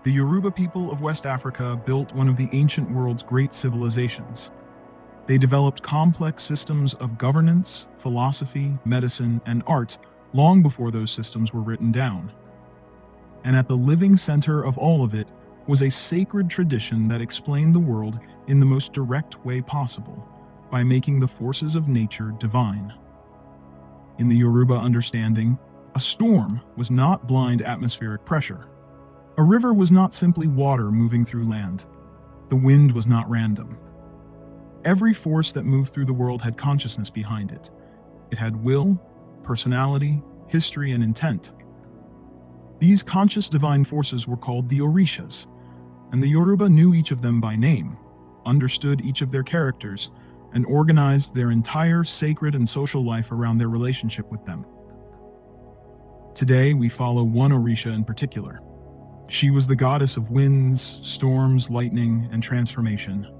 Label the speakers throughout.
Speaker 1: The Yoruba people of West Africa built one of the ancient world's great civilizations. They developed complex systems of governance, philosophy, medicine, and art long before those systems were written down. And at the living center of all of it was a sacred tradition that explained the world in the most direct way possible, by making the forces of nature divine. In the Yoruba understanding, a storm was not blind atmospheric pressure. A river was not simply water moving through land. The wind was not random. Every force that moved through the world had consciousness behind it. It had will, personality, history, and intent. These conscious divine forces were called the Orishas, and the Yoruba knew each of them by name, understood each of their characters, and organized their entire sacred and social life around their relationship with them. Today, we follow one Orisha in particular. She was the goddess of winds, storms, lightning, and transformation.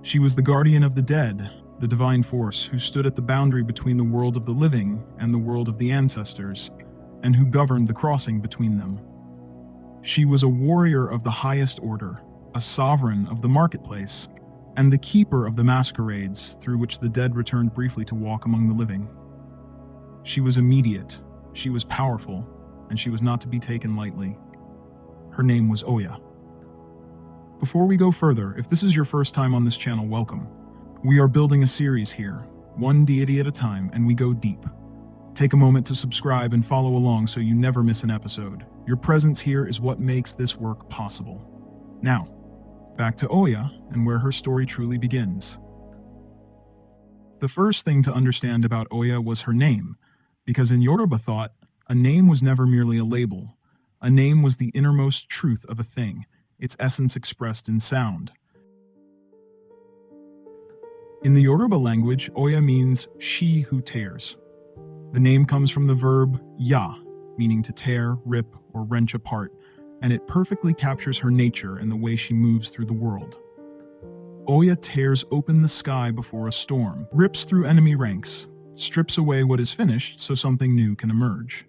Speaker 1: She was the guardian of the dead, the divine force who stood at the boundary between the world of the living and the world of the ancestors, and who governed the crossing between them. She was a warrior of the highest order, a sovereign of the marketplace, and the keeper of the masquerades through which the dead returned briefly to walk among the living. She was immediate, she was powerful, and she was not to be taken lightly. Her name was Oya. Before we go further, if this is your first time on this channel, welcome. We are building a series here, one deity at a time, and we go deep. Take a moment to subscribe and follow along so you never miss an episode. Your presence here is what makes this work possible. Now, back to Oya and where her story truly begins. The first thing to understand about Oya was her name, because in Yoruba thought, a name was never merely a label. A name was the innermost truth of a thing, its essence expressed in sound. In the Yoruba language, Oya means she who tears. The name comes from the verb ya, meaning to tear, rip, or wrench apart, and it perfectly captures her nature and the way she moves through the world. Oya tears open the sky before a storm, rips through enemy ranks, strips away what is finished so something new can emerge.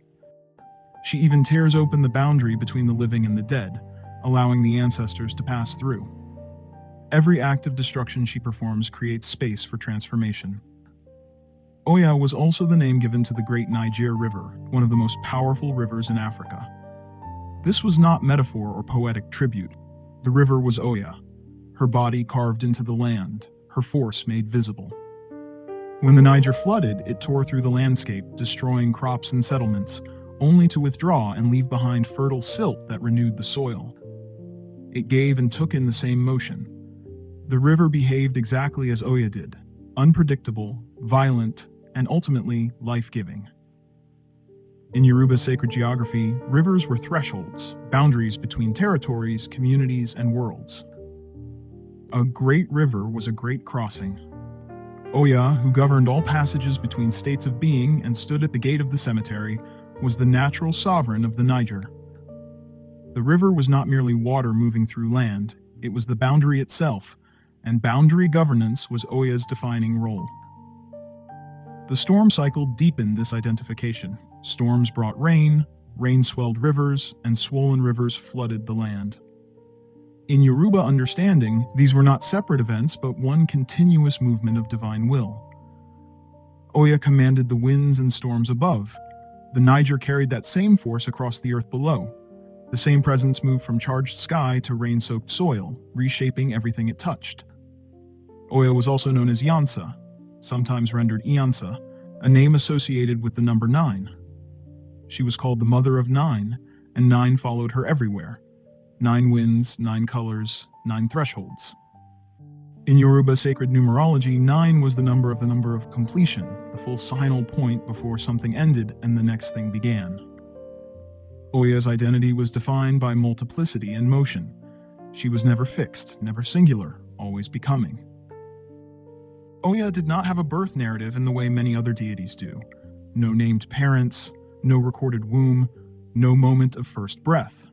Speaker 1: She even tears open the boundary between the living and the dead, allowing the ancestors to pass through. Every act of destruction she performs creates space for transformation. Oya was also the name given to the Great Niger River, one of the most powerful rivers in Africa. This was not metaphor or poetic tribute. The river was Oya, her body carved into the land, her force made visible. When the Niger flooded, it tore through the landscape, destroying crops and settlements, only to withdraw and leave behind fertile silt that renewed the soil. It gave and took in the same motion. The river behaved exactly as Oya did, unpredictable, violent, and ultimately life-giving. In Yoruba sacred geography, rivers were thresholds, boundaries between territories, communities, and worlds. A great river was a great crossing. Oya, who governed all passages between states of being and stood at the gate of the cemetery, was the natural sovereign of the Niger. The river was not merely water moving through land, it was the boundary itself, and boundary governance was Oya's defining role. The storm cycle deepened this identification. Storms brought rain, rain swelled rivers, and swollen rivers flooded the land. In Yoruba understanding, these were not separate events, but one continuous movement of divine will. Oya commanded the winds and storms above. The Niger carried that same force across the earth below. The same presence moved from charged sky to rain-soaked soil, reshaping everything it touched. Oya was also known as Yansa, sometimes rendered Iansa, a name associated with the number 9. She was called the Mother of 9, and 9 followed her everywhere. 9 winds, 9 colors, 9 thresholds. In Yoruba sacred numerology, 9 was the number of completion, the full final point before something ended and the next thing began. Oya's identity was defined by multiplicity and motion. She was never fixed, never singular, always becoming. Oya did not have a birth narrative in the way many other deities do. No named parents, no recorded womb, no moment of first breath.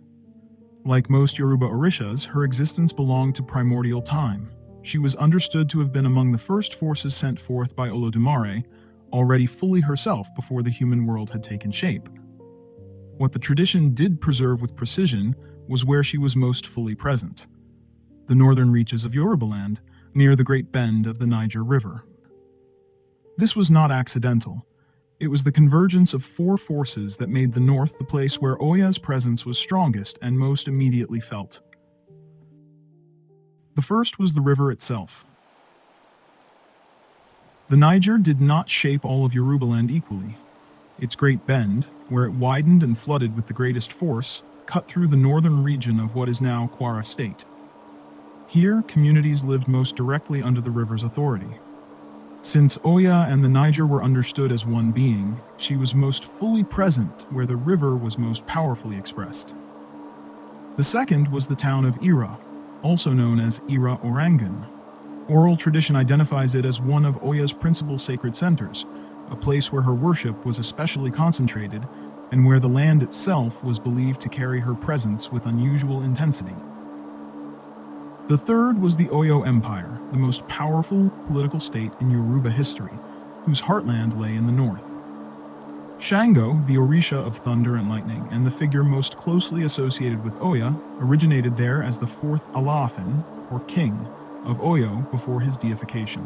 Speaker 1: Like most Yoruba Orishas, her existence belonged to primordial time. She was understood to have been among the first forces sent forth by Olodumare, already fully herself before the human world had taken shape. What the tradition did preserve with precision was where she was most fully present: the northern reaches of Yorubaland, near the Great Bend of the Niger River. This was not accidental. It was the convergence of four forces that made the north the place where Oya's presence was strongest and most immediately felt. The first was the river itself. The Niger did not shape all of Yorubaland equally. Its Great Bend, where it widened and flooded with the greatest force, cut through the northern region of what is now Kwara State. Here, communities lived most directly under the river's authority. Since Oya and the Niger were understood as one being, she was most fully present where the river was most powerfully expressed. The second was the town of Ira, also known as Ira Orangun. Oral tradition identifies it as one of Oya's principal sacred centers, a place where her worship was especially concentrated and where the land itself was believed to carry her presence with unusual intensity. The third was the Oyo Empire, the most powerful political state in Yoruba history, whose heartland lay in the north. Shango, the Orisha of thunder and lightning, and the figure most closely associated with Oya, originated there as the fourth Alaafin, or king, of Oyo before his deification.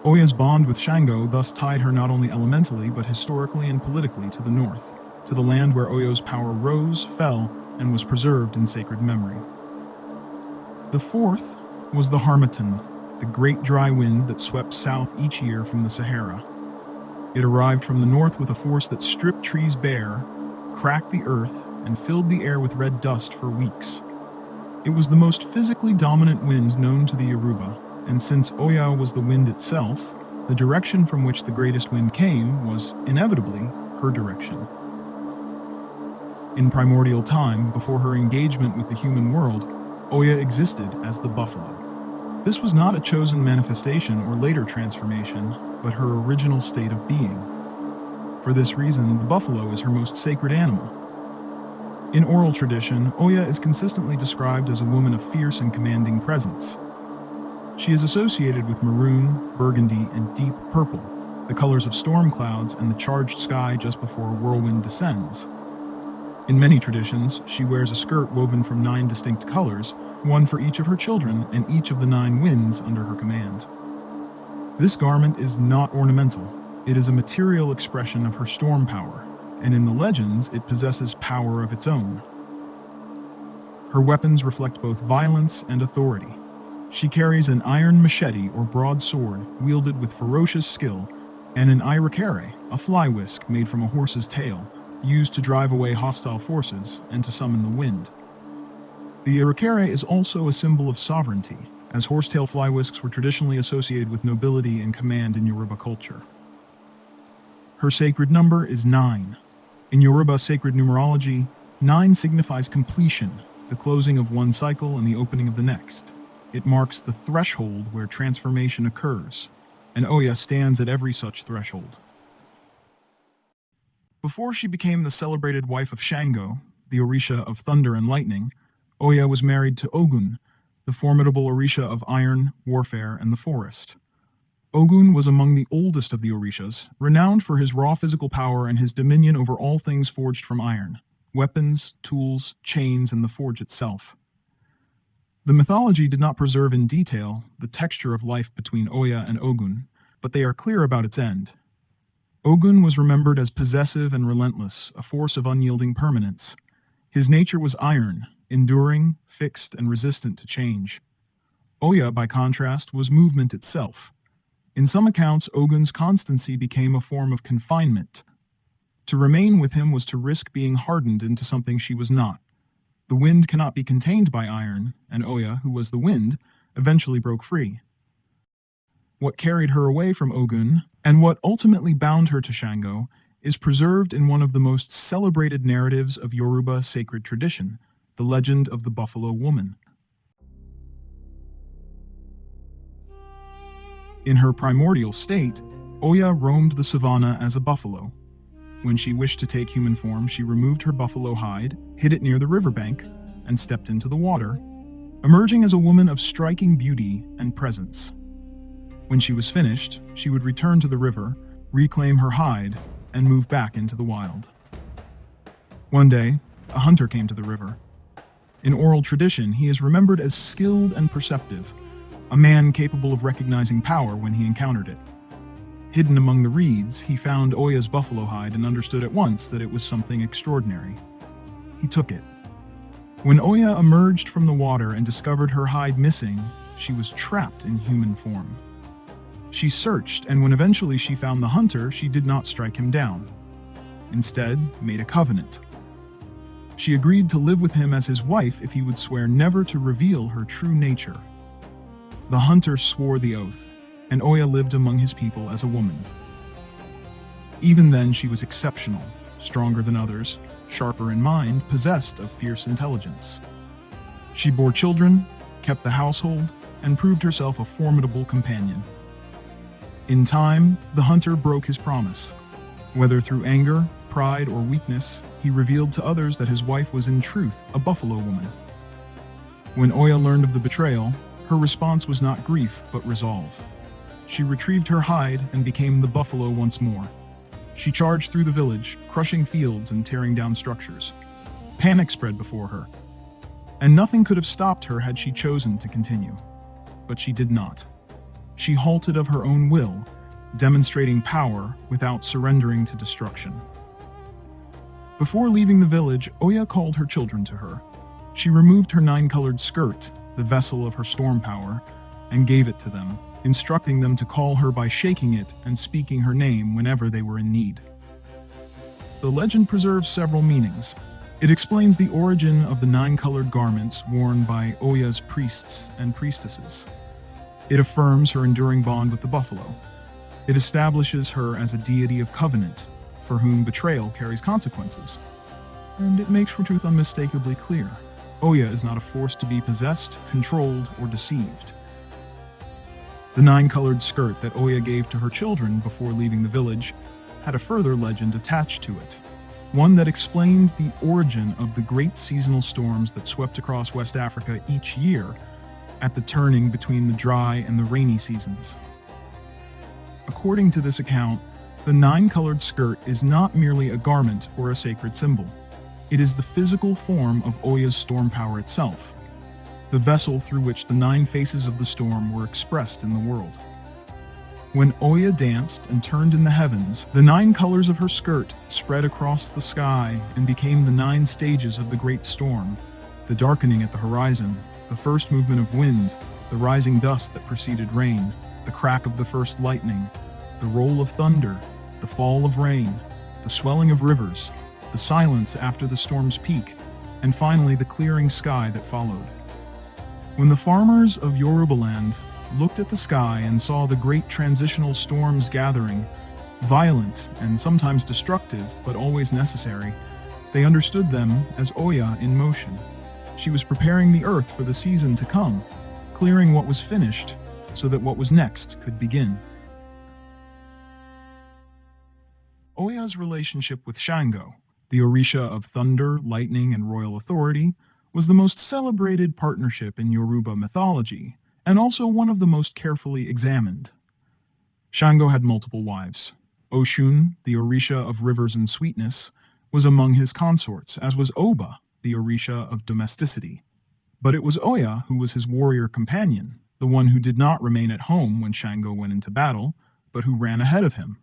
Speaker 1: Oya's bond with Shango thus tied her not only elementally but historically and politically to the north, to the land where Oyo's power rose, fell, and was preserved in sacred memory. The fourth was the Harmattan, the great dry wind that swept south each year from the Sahara. It arrived from the north with a force that stripped trees bare, cracked the earth, and filled the air with red dust for weeks. It was the most physically dominant wind known to the Yoruba, and since Oya was the wind itself, the direction from which the greatest wind came was, inevitably, her direction. In primordial time, before her engagement with the human world, Oya existed as the buffalo. This was not a chosen manifestation or later transformation, but her original state of being. For this reason, the buffalo is her most sacred animal. In oral tradition, Oya is consistently described as a woman of fierce and commanding presence. She is associated with maroon, burgundy, and deep purple, the colors of storm clouds and the charged sky just before a whirlwind descends. In many traditions, she wears a skirt woven from 9 distinct colors, one for each of her children and each of the 9 winds under her command. This garment is not ornamental. It is a material expression of her storm power, and in the legends, it possesses power of its own. Her weapons reflect both violence and authority. She carries an iron machete or broadsword wielded with ferocious skill, and an irakere, a fly whisk made from a horse's tail, used to drive away hostile forces and to summon the wind. The irakere is also a symbol of sovereignty, as horsetail fly whisks were traditionally associated with nobility and command in Yoruba culture. Her sacred number is 9. In Yoruba sacred numerology, 9 signifies completion, the closing of one cycle and the opening of the next. It marks the threshold where transformation occurs, and Oya stands at every such threshold. Before she became the celebrated wife of Shango, the Orisha of thunder and lightning, Oya was married to Ogun, the formidable Orisha of iron, warfare, and the forest. Ogun was among the oldest of the Orishas, renowned for his raw physical power and his dominion over all things forged from iron: weapons, tools, chains, and the forge itself. The mythology did not preserve in detail the texture of life between Oya and Ogun, but they are clear about its end. Ogun was remembered as possessive and relentless, a force of unyielding permanence. His nature was iron, enduring, fixed, and resistant to change. Oya, by contrast, was movement itself. In some accounts, Ogun's constancy became a form of confinement. To remain with him was to risk being hardened into something she was not. The wind cannot be contained by iron, and Oya, who was the wind, eventually broke free. What carried her away from Ogun, and what ultimately bound her to Shango, is preserved in one of the most celebrated narratives of Yoruba sacred tradition, the legend of the Buffalo Woman. In her primordial state, Oya roamed the savanna as a buffalo. When she wished to take human form, she removed her buffalo hide, hid it near the riverbank, and stepped into the water, emerging as a woman of striking beauty and presence. When she was finished, she would return to the river, reclaim her hide, and move back into the wild. One day, a hunter came to the river. In oral tradition, he is remembered as skilled and perceptive, a man capable of recognizing power when he encountered it. Hidden among the reeds, he found Oya's buffalo hide and understood at once that it was something extraordinary. He took it. When Oya emerged from the water and discovered her hide missing, she was trapped in human form. She searched, and when eventually she found the hunter, she did not strike him down. Instead, made a covenant. She agreed to live with him as his wife if he would swear never to reveal her true nature. The hunter swore the oath, and Oya lived among his people as a woman. Even then, she was exceptional, stronger than others, sharper in mind, possessed of fierce intelligence. She bore children, kept the household, and proved herself a formidable companion. In time, the hunter broke his promise. Whether through anger, pride, or weakness, he revealed to others that his wife was in truth a buffalo woman. When Oya learned of the betrayal, her response was not grief, but resolve. She retrieved her hide and became the buffalo once more. She charged through the village, crushing fields and tearing down structures. Panic spread before her, and nothing could have stopped her had she chosen to continue. But she did not. She halted of her own will, demonstrating power without surrendering to destruction. Before leaving the village, Oya called her children to her. She removed her 9-colored skirt, the vessel of her storm power, and gave it to them, instructing them to call her by shaking it and speaking her name whenever they were in need. The legend preserves several meanings. It explains the origin of the 9-colored garments worn by Oya's priests and priestesses. It affirms her enduring bond with the buffalo. It establishes her as a deity of covenant, for whom betrayal carries consequences. And it makes for truth unmistakably clear. Oya is not a force to be possessed, controlled, or deceived. The 9-colored skirt that Oya gave to her children before leaving the village had a further legend attached to it, one that explains the origin of the great seasonal storms that swept across West Africa each year at the turning between the dry and the rainy seasons. According to this account, the 9-colored skirt is not merely a garment or a sacred symbol. It is the physical form of Oya's storm power itself, the vessel through which the 9 faces of the storm were expressed in the world. When Oya danced and turned in the heavens, the 9 colors of her skirt spread across the sky and became the 9 stages of the great storm: the darkening at the horizon, the first movement of wind, the rising dust that preceded rain, the crack of the first lightning, the roll of thunder, the fall of rain, the swelling of rivers, the silence after the storm's peak, and finally the clearing sky that followed. When the farmers of Yoruba land looked at the sky and saw the great transitional storms gathering, violent and sometimes destructive, but always necessary, they understood them as Oya in motion. She was preparing the earth for the season to come, clearing what was finished so that what was next could begin. Oya's relationship with Shango, the Orisha of thunder, lightning, and royal authority, was the most celebrated partnership in Yoruba mythology, and also one of the most carefully examined. Shango had multiple wives. Oshun, the Orisha of rivers and sweetness, was among his consorts, as was Oba, the Orisha of domesticity. But it was Oya who was his warrior companion, the one who did not remain at home when Shango went into battle, but who ran ahead of him.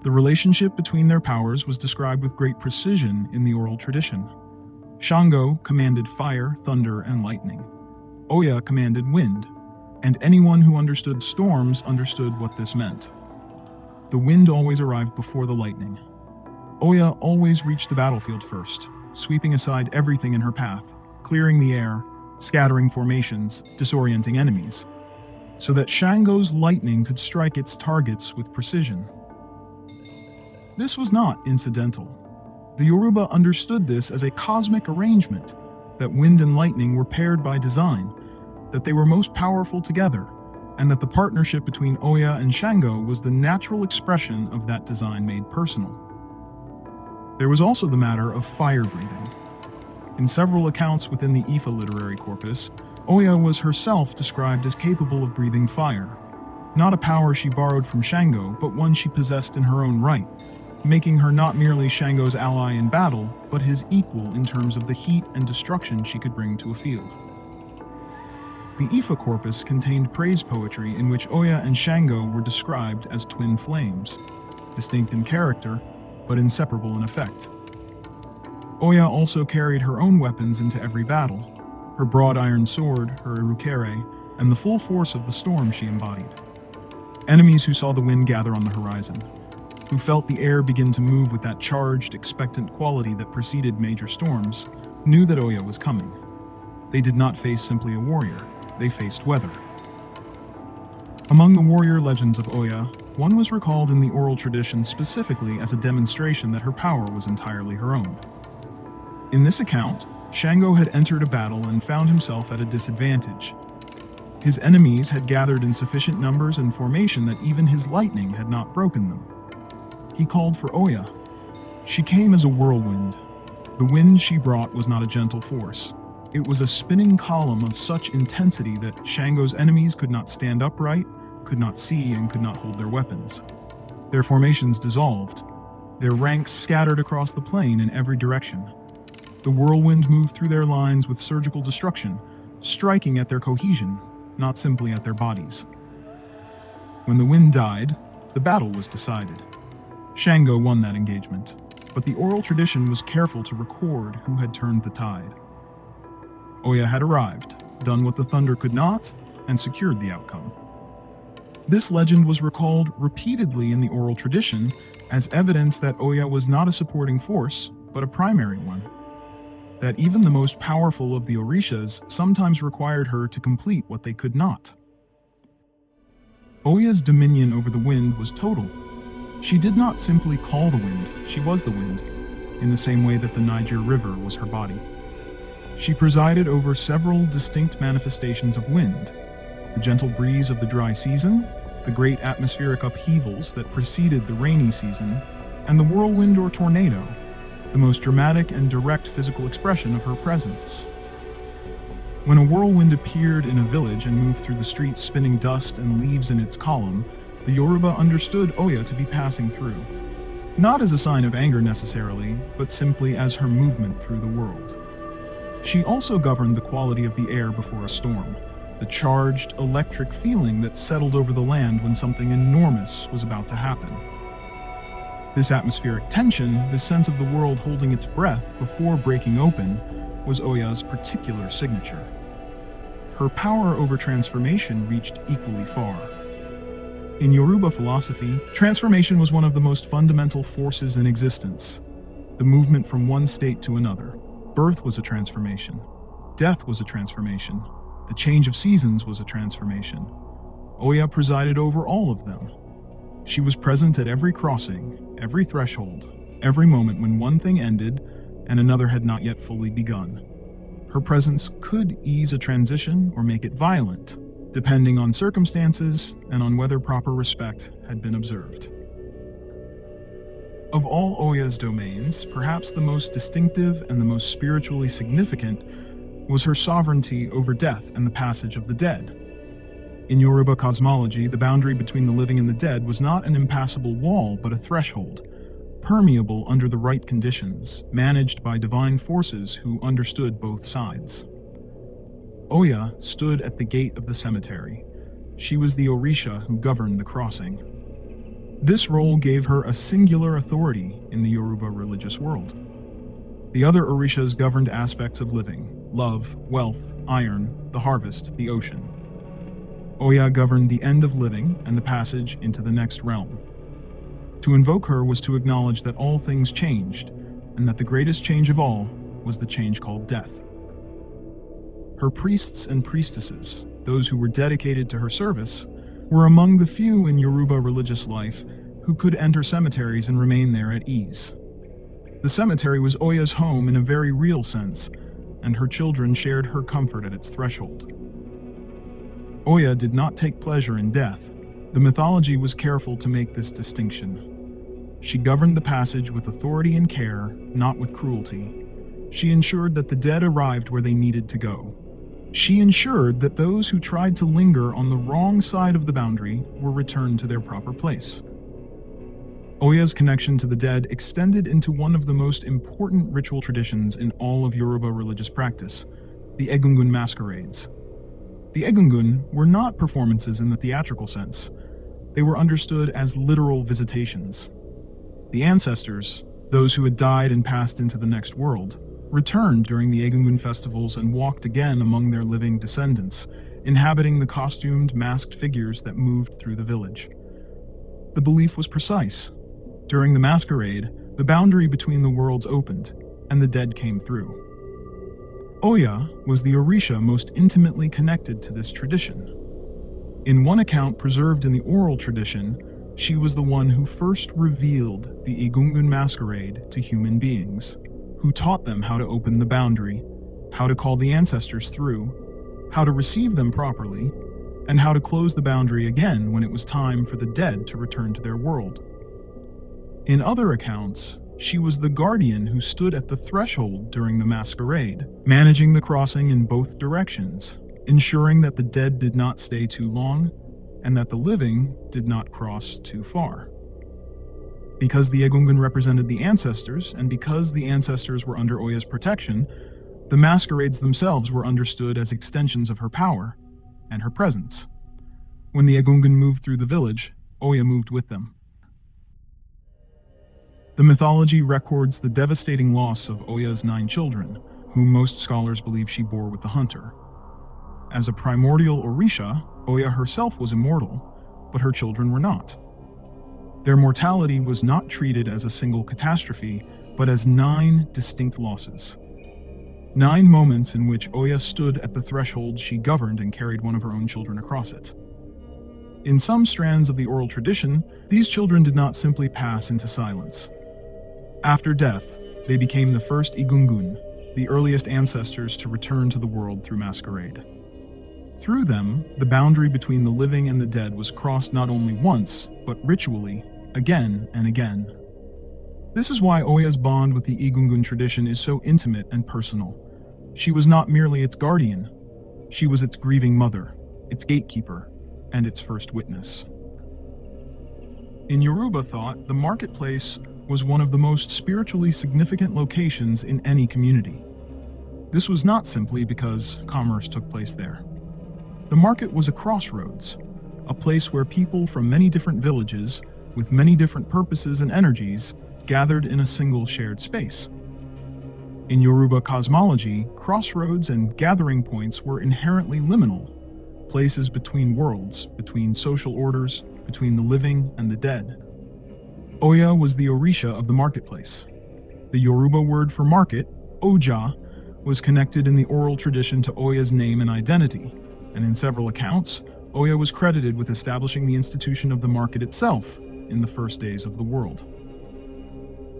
Speaker 1: The relationship between their powers was described with great precision in the oral tradition. Shango commanded fire, thunder, and lightning. Oya commanded wind, and anyone who understood storms understood what this meant. The wind always arrived before the lightning. Oya always reached the battlefield first, sweeping aside everything in her path, clearing the air, scattering formations, disorienting enemies, so that Shango's lightning could strike its targets with precision. This was not incidental. The Yoruba understood this as a cosmic arrangement, that wind and lightning were paired by design, that they were most powerful together, and that the partnership between Oya and Shango was the natural expression of that design made personal. There was also the matter of fire breathing. In several accounts within the Ifa literary corpus, Oya was herself described as capable of breathing fire, not a power she borrowed from Shango, but one she possessed in her own right. making her not merely Shango's ally in battle, but his equal in terms of the heat and destruction she could bring to a field. The Ifa corpus contained praise poetry in which Oya and Shango were described as twin flames, distinct in character, but inseparable in effect. Oya also carried her own weapons into every battle, her broad iron sword, her irukere, and the full force of the storm she embodied. Enemies who saw the wind gather on the horizon, who felt the air begin to move with that charged, expectant quality that preceded major storms, knew that Oya was coming. They did not face simply a warrior, they faced weather. Among the warrior legends of Oya, one was recalled in the oral tradition specifically as a demonstration that her power was entirely her own. In this account, Shango had entered a battle and found himself at a disadvantage. His enemies had gathered in sufficient numbers and formation that even his lightning had not broken them. He called for Oya. She came as a whirlwind. The wind she brought was not a gentle force. It was a spinning column of such intensity that Shango's enemies could not stand upright, could not see, and could not hold their weapons. Their formations dissolved. Their ranks scattered across the plain in every direction. The whirlwind moved through their lines with surgical destruction, striking at their cohesion, not simply at their bodies. When the wind died, the battle was decided. Shango won that engagement, but the oral tradition was careful to record who had turned the tide. Oya had arrived, done what the thunder could not, and secured the outcome. This legend was recalled repeatedly in the oral tradition as evidence that Oya was not a supporting force, but a primary one. That even the most powerful of the Orishas sometimes required her to complete what they could not. Oya's dominion over the wind was total. She did not simply call the wind, she was the wind, in the same way that the Niger River was her body. She presided over several distinct manifestations of wind: the gentle breeze of the dry season, the great atmospheric upheavals that preceded the rainy season, and the whirlwind or tornado, the most dramatic and direct physical expression of her presence. When a whirlwind appeared in a village and moved through the streets spinning dust and leaves in its column, the Yoruba understood Oya to be passing through, not as a sign of anger necessarily, but simply as her movement through the world. She also governed the quality of the air before a storm, the charged, electric feeling that settled over the land when something enormous was about to happen. This atmospheric tension, this sense of the world holding its breath before breaking open, was Oya's particular signature. Her power over transformation reached equally far. In Yoruba philosophy, transformation was one of the most fundamental forces in existence. The movement from one state to another. Birth was a transformation. Death was a transformation. The change of seasons was a transformation. Oya presided over all of them. She was present at every crossing, every threshold, every moment when one thing ended and another had not yet fully begun. Her presence could ease a transition or make it violent, depending on circumstances and on whether proper respect had been observed. Of all Oya's domains, perhaps the most distinctive and the most spiritually significant was her sovereignty over death and the passage of the dead. In Yoruba cosmology, the boundary between the living and the dead was not an impassable wall, but a threshold, permeable under the right conditions, managed by divine forces who understood both sides. Oya stood at the gate of the cemetery. She was the Orisha who governed the crossing. This role gave her a singular authority in the Yoruba religious world. The other Orishas governed aspects of living: love, wealth, iron, the harvest, the ocean. Oya governed the end of living and the passage into the next realm. To invoke her was to acknowledge that all things changed, and that the greatest change of all was the change called death. Her priests and priestesses, those who were dedicated to her service, were among the few in Yoruba religious life who could enter cemeteries and remain there at ease. The cemetery was Oya's home in a very real sense, and her children shared her comfort at its threshold. Oya did not take pleasure in death. The mythology was careful to make this distinction. She governed the passage with authority and care, not with cruelty. She ensured that the dead arrived where they needed to go. She ensured that those who tried to linger on the wrong side of the boundary were returned to their proper place. Oya's connection to the dead extended into one of the most important ritual traditions in all of Yoruba religious practice, the Egungun masquerades. The Egungun were not performances in the theatrical sense. They were understood as literal visitations. The ancestors, those who had died and passed into the next world, returned during the Egungun festivals and walked again among their living descendants, inhabiting the costumed, masked figures that moved through the village. The belief was precise. During the masquerade, the boundary between the worlds opened, and the dead came through. Oya was the Orisha most intimately connected to this tradition. In one account preserved in the oral tradition, she was the one who first revealed the Egungun masquerade to human beings, who taught them how to open the boundary, how to call the ancestors through, how to receive them properly, and how to close the boundary again when it was time for the dead to return to their world. In other accounts, she was the guardian who stood at the threshold during the masquerade, managing the crossing in both directions, ensuring that the dead did not stay too long and that the living did not cross too far. Because the Egungun represented the ancestors, and because the ancestors were under Oya's protection, the masquerades themselves were understood as extensions of her power and her presence. When the Egungun moved through the village, Oya moved with them. The mythology records the devastating loss of Oya's 9 children, whom most scholars believe she bore with the hunter. As a primordial Orisha, Oya herself was immortal, but her children were not. Their mortality was not treated as a single catastrophe, but as 9 distinct losses. 9 moments in which Oya stood at the threshold she governed and carried one of her own children across it. In some strands of the oral tradition, these children did not simply pass into silence. After death, they became the first Egungun, the earliest ancestors to return to the world through masquerade. Through them, the boundary between the living and the dead was crossed not only once, but ritually, again and again. This is why Oya's bond with the Egungun tradition is so intimate and personal. She was not merely its guardian, she was its grieving mother, its gatekeeper, and its first witness. In Yoruba thought, the marketplace was one of the most spiritually significant locations in any community. This was not simply because commerce took place there. The market was a crossroads, a place where people from many different villages, with many different purposes and energies, gathered in a single shared space. In Yoruba cosmology, crossroads and gathering points were inherently liminal, places between worlds, between social orders, between the living and the dead. Oya was the Orisha of the marketplace. The Yoruba word for market, Oja, was connected in the oral tradition to Oya's name and identity, and in several accounts, Oya was credited with establishing the institution of the market itself in the first days of the world.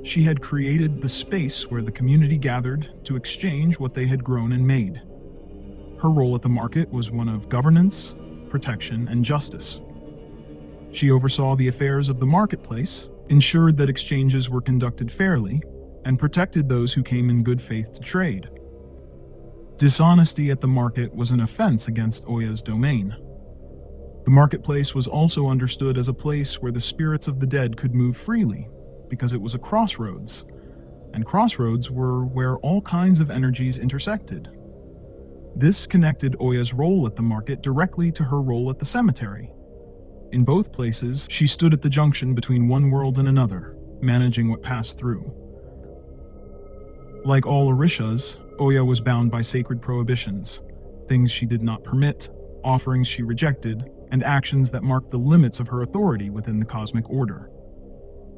Speaker 1: She had created the space where the community gathered to exchange what they had grown and made. Her role at the market was one of governance, protection, and justice. She oversaw the affairs of the marketplace, ensured that exchanges were conducted fairly, and protected those who came in good faith to trade. Dishonesty at the market was an offense against Oya's domain. The marketplace was also understood as a place where the spirits of the dead could move freely, because it was a crossroads, and crossroads were where all kinds of energies intersected. This connected Oya's role at the market directly to her role at the cemetery. In both places, she stood at the junction between one world and another, managing what passed through. Like all Orishas, Oya was bound by sacred prohibitions, things she did not permit, offerings she rejected, and actions that marked the limits of her authority within the cosmic order.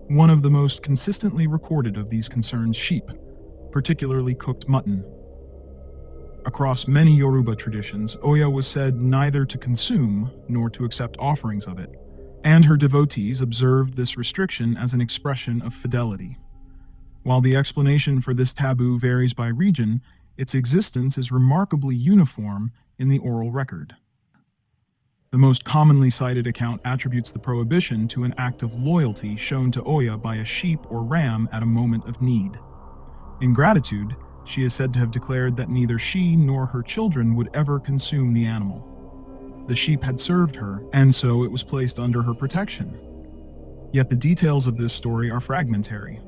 Speaker 1: One of the most consistently recorded of these concerns sheep, particularly cooked mutton. Across many Yoruba traditions, Oya was said neither to consume nor to accept offerings of it, and her devotees observed this restriction as an expression of fidelity. While the explanation for this taboo varies by region, its existence is remarkably uniform in the oral record. The most commonly cited account attributes the prohibition to an act of loyalty shown to Oya by a sheep or ram at a moment of need. In gratitude, she is said to have declared that neither she nor her children would ever consume the animal. The sheep had served her, and so it was placed under her protection. Yet the details of this story are fragmentary.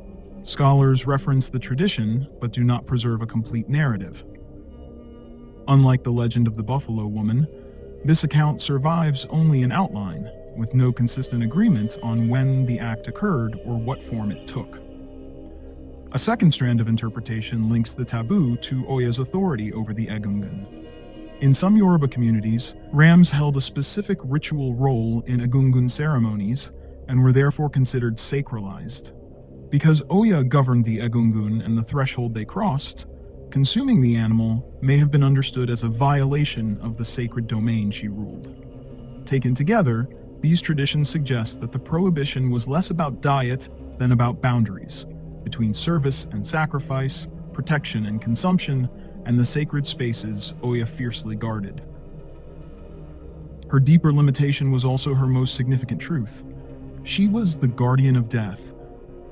Speaker 1: Scholars reference the tradition, but do not preserve a complete narrative. Unlike the legend of the Buffalo Woman, this account survives only in outline, with no consistent agreement on when the act occurred or what form it took. A second strand of interpretation links the taboo to Oya's authority over the Egungun. In some Yoruba communities, rams held a specific ritual role in Egungun ceremonies and were therefore considered sacralized. Because Oya governed the Egungun and the threshold they crossed, consuming the animal may have been understood as a violation of the sacred domain she ruled. Taken together, these traditions suggest that the prohibition was less about diet than about boundaries, between service and sacrifice, protection and consumption, and the sacred spaces Oya fiercely guarded. Her deeper limitation was also her most significant truth. She was the guardian of death,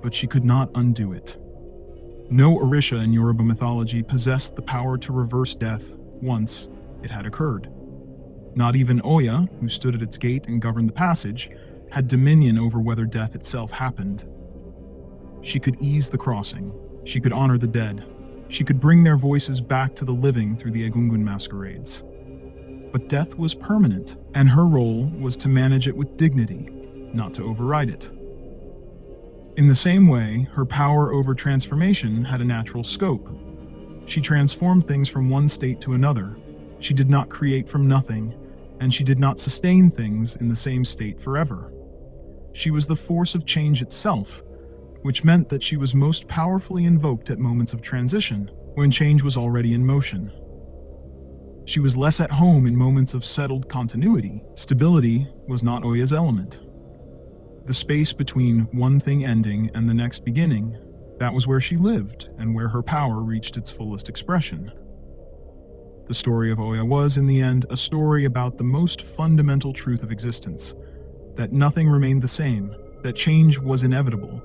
Speaker 1: but she could not undo it. No Orisha in Yoruba mythology possessed the power to reverse death once it had occurred. Not even Oya, who stood at its gate and governed the passage, had dominion over whether death itself happened. She could ease the crossing. She could honor the dead. She could bring their voices back to the living through the Egungun masquerades. But death was permanent, and her role was to manage it with dignity, not to override it. In the same way, her power over transformation had a natural scope. She transformed things from one state to another. She did not create from nothing, and she did not sustain things in the same state forever. She was the force of change itself, which meant that she was most powerfully invoked at moments of transition, when change was already in motion. She was less at home in moments of settled continuity. Stability was not Oya's element. The space between one thing ending and the next beginning, that was where she lived and where her power reached its fullest expression. The story of Oya was, in the end, a story about the most fundamental truth of existence, that nothing remained the same, that change was inevitable,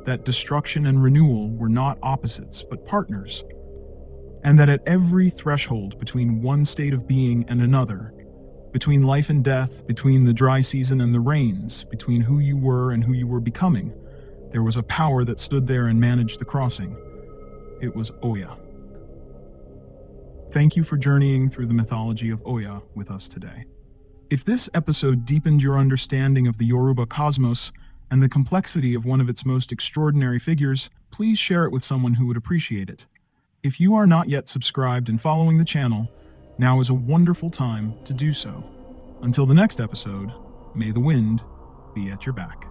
Speaker 1: that destruction and renewal were not opposites but partners, and that at every threshold between one state of being and another, between life and death, between the dry season and the rains, between who you were and who you were becoming, there was a power that stood there and managed the crossing. It was Oya. Thank you for journeying through the mythology of Oya with us today. If this episode deepened your understanding of the Yoruba cosmos and the complexity of one of its most extraordinary figures, please share it with someone who would appreciate it. If you are not yet subscribed and following the channel, now is a wonderful time to do so. Until the next episode, may the wind be at your back.